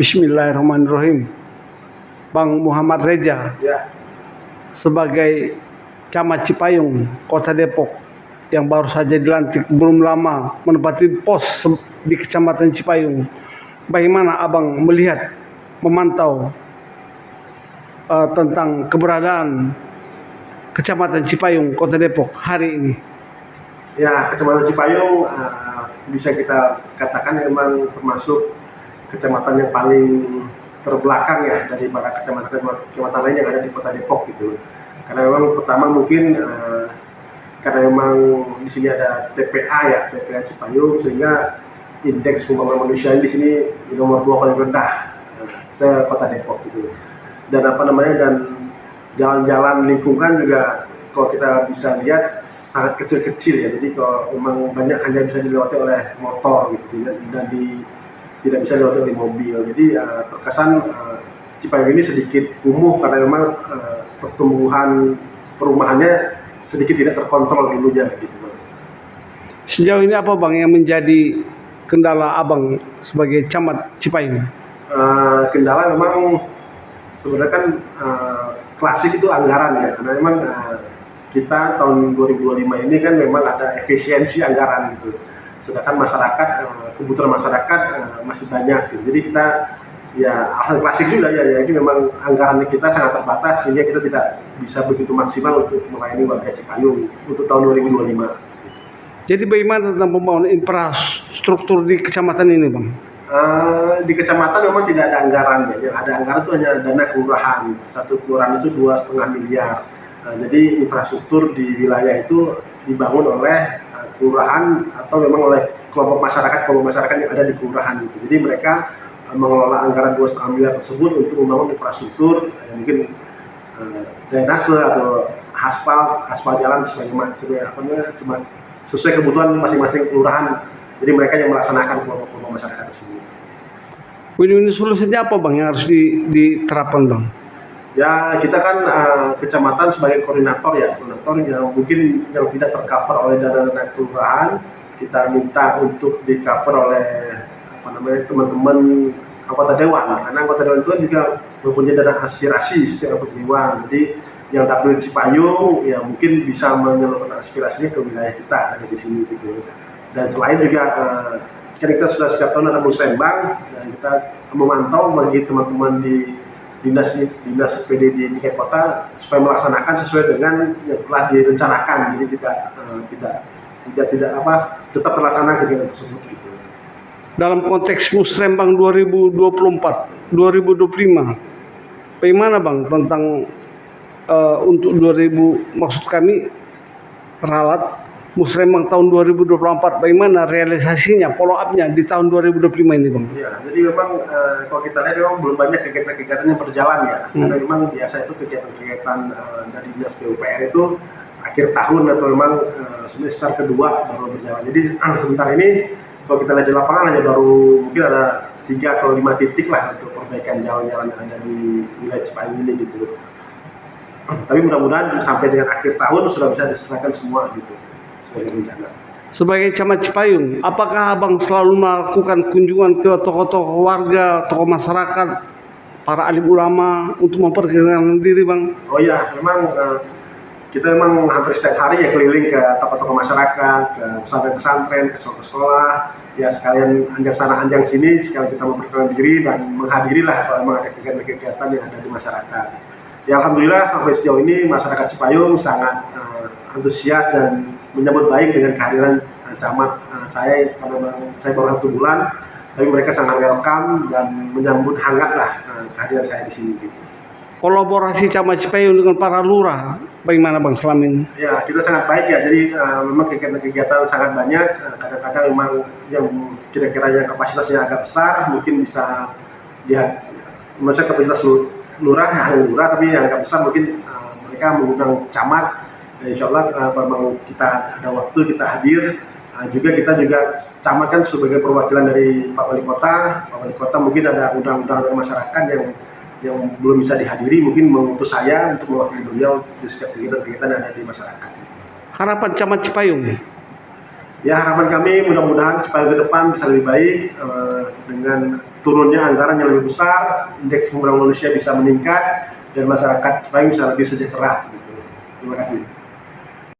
Bismillahirrahmanirrahim. Bang Muhammad Reza, Ya, sebagai Camat Cipayung, Kota Depok, yang baru saja dilantik belum lama menempati pos di Kecamatan Cipayung. Bagaimana Abang melihat, memantau tentang keberadaan Kecamatan Cipayung, Kota Depok hari ini? ya, Kecamatan Cipayung bisa kita katakan memang termasuk kecamatan yang paling terbelakang ya daripada kecamatan lain yang ada di Kota Depok gitu. Karena memang pertama mungkin karena memang di sini ada TPA Cipayung, sehingga indeks pembangunan manusia di sini di nomor 2 paling rendah se Kota Depok gitu. Dan dan jalan-jalan lingkungan juga kalau kita bisa lihat sangat kecil-kecil ya. Jadi kalau memang banyak hanya bisa dilewati oleh motor gitu, dan tidak bisa dilewati oleh mobil. Jadi terkesan Cipayung ini sedikit kumuh karena memang pertumbuhan perumahannya sedikit tidak terkontrol dulunya gitu, Bang. Sejauh ini apa Bang yang menjadi kendala Abang sebagai Camat Cipayung? Kendala memang sebenarnya kan klasik itu anggaran ya, karena memang kita tahun 2025 ini kan memang ada efisiensi anggaran gitu. Sedangkan masyarakat, kebutuhan masyarakat masih banyak gitu. Jadi kita ya alasan klasik juga ya, ini memang anggaran kita sangat terbatas sehingga kita tidak bisa begitu maksimal untuk melayani warga Cipayung untuk tahun 2025. Jadi bagaimana tentang pembangunan infrastruktur di kecamatan ini Bang? Di kecamatan memang tidak ada anggaran ya. Yang ada anggaran itu hanya dana kelurahan. Satu kelurahan itu 2,5 miliar. Jadi infrastruktur di wilayah itu dibangun oleh kelurahan atau memang oleh kelompok masyarakat yang ada di kelurahan gitu. Jadi mereka mengelola anggaran 2,5 miliar tersebut untuk membangun infrastruktur, mungkin drainase atau aspal jalan sesuai kebutuhan masing-masing kelurahan. Jadi mereka yang melaksanakan kelompok masyarakat tersebut. Win-win solusinya apa Bang yang harus diterapkan Bang? Ya, kita kan kecamatan sebagai koordinator yang mungkin yang tidak tercover oleh dana kelurahan, kita minta untuk di-cover oleh teman-teman anggota dewan. Karena anggota dewan itu juga mempunyai dana aspirasi setiap anggota dewan. Jadi yang dapil Cipayung ya mungkin bisa menyalurkan aspirasinya ke wilayah kita ada di sini gitu. Dan selain juga kan kita sudah setiap tahun ada musrembang, dan kita memantau bagi teman-teman di dinas PD di tingkat kota supaya melaksanakan sesuai dengan yang telah direncanakan. Jadi tetap terlaksana kegiatan tersebut gitu. Dalam konteks musrembang 2024 2025, bagaimana Bang tentang untuk 2000, maksud kami ralat musrembang tahun 2024, bagaimana realisasinya, follow up-nya di tahun 2025 ini Bang? Ya, jadi memang kalau kita lihat memang belum banyak kegiatan-kegiatan yang berjalan ya. Karena memang biasa itu kegiatan-kegiatan dari dinas PUPR itu akhir tahun atau memang semester kedua baru berjalan. Jadi sebentar ini kalau kita lihat di lapangan hanya baru mungkin ada 3 atau 5 titik lah untuk perbaikan jalan-jalan yang ada di wilayah Cipayung ini gitu. Tapi mudah-mudahan sampai dengan akhir tahun sudah bisa diselesaikan semua gitu sebagai rencana. Sebagai Camat Cipayung, apakah Abang selalu melakukan kunjungan ke tokoh-tokoh warga, tokoh masyarakat, para alim ulama untuk memperkenalkan diri Bang? Oh ya, memang kita memang hampir setiap hari ya keliling ke tokoh-tokoh masyarakat, ke pesantren-pesantren, ke sekolah, ya sekalian anjang sana anjang sini, sekalian kita memperkenalkan diri dan menghadirilah kalau memang ada kegiatan-kegiatan yang ada di masyarakat. Ya alhamdulillah sampai sejauh ini masyarakat Cipayung sangat antusias dan menyambut baik dengan kehadiran camat saya, karena saya baru 1 bulan, tapi mereka sangat welcome dan menyambut hangat lah kehadiran saya di sini. Gitu. Kolaborasi Camat Cipayung dengan para lurah, bagaimana Bang selama ini? Ya, kita sangat baik ya. Jadi memang kegiatan-kegiatan sangat banyak. Kadang-kadang memang yang kira-kira yang kapasitasnya agak besar, mungkin bisa lihat, maksudnya kapasitas lurah, tapi yang agak besar mungkin mereka mengundang camat. Dan insya Allah memang kita ada waktu kita hadir. Juga kita camat kan sebagai perwakilan dari Pak Wali Kota. Pak Wali Kota mungkin ada undang-undang dari masyarakat yang belum bisa dihadiri, mungkin mengutus saya untuk mewakili beliau di setiap kegiatan-kegiatan yang ada di masyarakat. Harapan Camat Cipayung? Ya harapan kami mudah-mudahan Cipayung ke depan bisa lebih baik dengan turunnya anggaran yang lebih besar, indeks pembangunan manusia bisa meningkat, dan masyarakat Cipayung bisa lebih sejahtera. Gitu. Terima kasih.